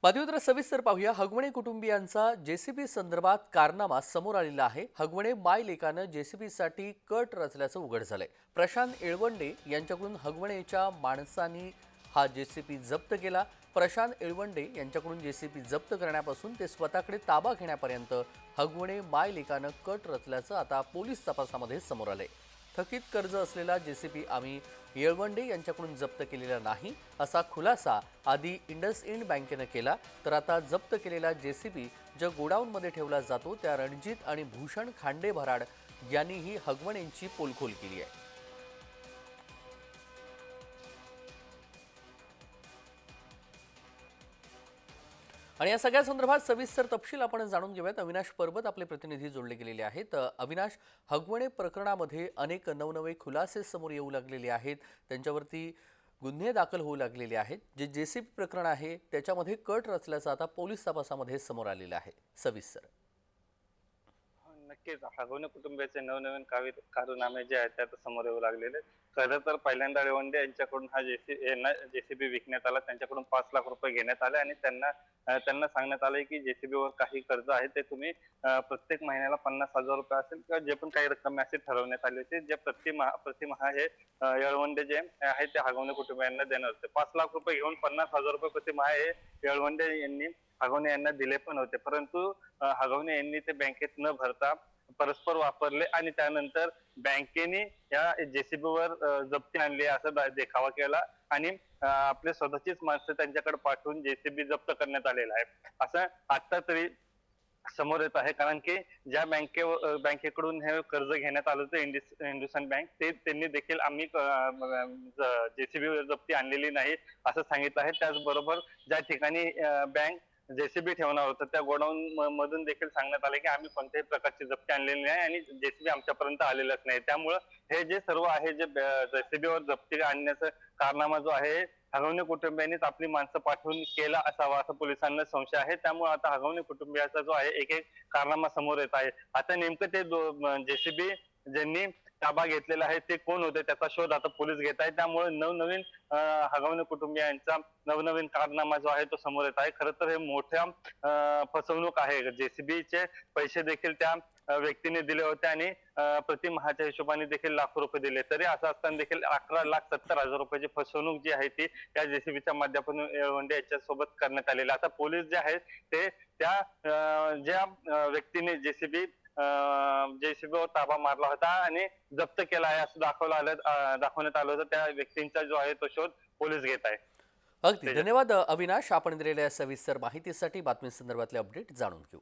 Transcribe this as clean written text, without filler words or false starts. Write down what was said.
बातमीपत्र सविस्तर पाहूया। हगवणे कुटुंबियांचा जेसीबी संदर्भात कारनामा समोर आलेला आहे। हगवणे माय लेकानं जेसीबीसाठी कट रचल्याचं उघड झालंय। प्रशांत येळवंडे यांच्याकडून हगवणेच्या माणसांनी हा जेसीबी जप्त केला। प्रशांत येळवंडे यांच्याकडून जेसीबी जप्त करण्यापासून ते स्वतःकडे ताबा घेण्यापर्यंत हगवणे माय लेकानं कट रचल्याचं आता पोलीस तपासामध्ये समोर आलंय। थकीत कर्ज असलेला जेसीबी आम्ही येळवंडे यांच्याकडून जप्त केलेला नाही असा खुलासा आधी इंडसइंड बँकेनं केला। तर आता जप्त केलेला जेसीबी ज्या गोडाऊनमध्ये ठेवला जातो त्या रणजित आणि भूषण खांडे भराड यांनीही हगवणेंची पोलखोल केली आहे। आणि या सगळ्या संदर्भात सविस्तर तपशील आपण जाणून घेऊयात। अविनाश परबत आपले प्रतिनिधी जोडले गेलेले आहेत। अविनाश, हगवणे प्रकरणामध्ये अनेक नवनवे खुलासे समोर येऊ लागलेले आहेत, त्यांच्यावरती गुन्हे दाखल होऊ लागलेले आहेत। जे जेसीबी प्रकरण आहे त्याच्यामध्ये कट रचल्याचं आता पोलीस तपासामध्ये समोर आलेलं आहे। सविस्तर नक्कीच हगवणे कुटुंबियाचे नवनवीन कारनामे जे आहेत ते आता समोर येऊ लागलेले आहेत. खरं तर पहिल्यांदा रेवंडे यांच्याकडून हा जेसीबी विकण्यात आला. त्यांच्याकडून 5 लाख रुपये घेण्यात आले आणि त्यांना सांगण्यात आले की जेसीबीवर काही कर्ज आहे ते तुम्ही प्रत्येक महिन्याला 50,000 रुपये असेल किंवा जे पण काही रक्कम असे ठरवण्यात आले होते, जे प्रतिमाहा हे येळवंडे जे आहेत ते हगवणे कुटुंबियांना देणार होते. 5 लाख रुपये घेऊन 50,000 रुपये प्रतिमाहा हे येळवंडे यांनी हगवणे यांना दिले पण होते, परंतु हगवणे यांनी ते बँकेत न भरता परस्पर वापरले आणि त्यानंतर बँकेने या जेसीबीवर जप्ती आणली असं देखावा केला आणि आपले स्वतःचीच माणसं त्यांच्याकडे पाठवून जेसीबी जप्त करण्यात आलेला आहे असं आता तरी समोर येत आहे. कारण की ज्या बँकेकडून हे कर्ज घेण्यात आलं होतं इंडसइंड बँक, ते त्यांनी देखील आम्ही जेसीबी जप्ती आणलेली नाही असं सांगितलं आहे. त्याचबरोबर ज्या ठिकाणी बँक जेसीबी ठेवणार होतं त्या गोडाऊन मधून देखील सांगण्यात आले की आम्ही कोणत्याही प्रकारची जप्ती आणलेली नाही आणि जेसीबी आमच्यापर्यंत आलेलाच नाही. त्यामुळं हे जे सर्व आहे, जे जेसीबीवर जप्ती आणण्याचा कारनामा जो आहे, हगवणे कुटुंबियांनीच आपली माणसं पाठवून केला असावा असा पोलिसांना संशय आहे. त्यामुळे आता हगवणे कुटुंबियाचा जो आहे एक एक कारनामा समोर येत आहे. आता नेमकं ते जेसीबी ज्यांनी ताबा घेतलेला आहे ते कोण होते त्याचा शोध आता पोलीस घेत आहेत. त्यामुळे नवनवीन हगवणे कुटुंबियांचा नवनवीन कारनामा जो आहे तो समोर येत आहे. खरं तर हे मोठ्या फसवणूक आहे. जेसीबीचे पैसे देखील त्या व्यक्तीने दिले होते आणि प्रतिमाहाच्या हिशोबाने देखील लाखो रुपये दिले. तरी असं असताना देखील 11,70,000 रुपयाची फसवणूक जी आहे ती त्या जेसीबीच्या माध्यमातून येळवंडे याच्यासोबत करण्यात आलेली. आता पोलीस जे आहेत ते त्या ज्या व्यक्तीने जेसीबीवर ताबा मारला होता आणि जप्त केला आहे असं दाखवण्यात आलं होतं, त्या व्यक्तींचा जो आहे तो शोध पोलीस घेत आहे. अगदी धन्यवाद अविनाश, आपण दिलेल्या सविस्तर माहितीसाठी। बातमी संदर्भातले अपडेट जाणून घेऊ।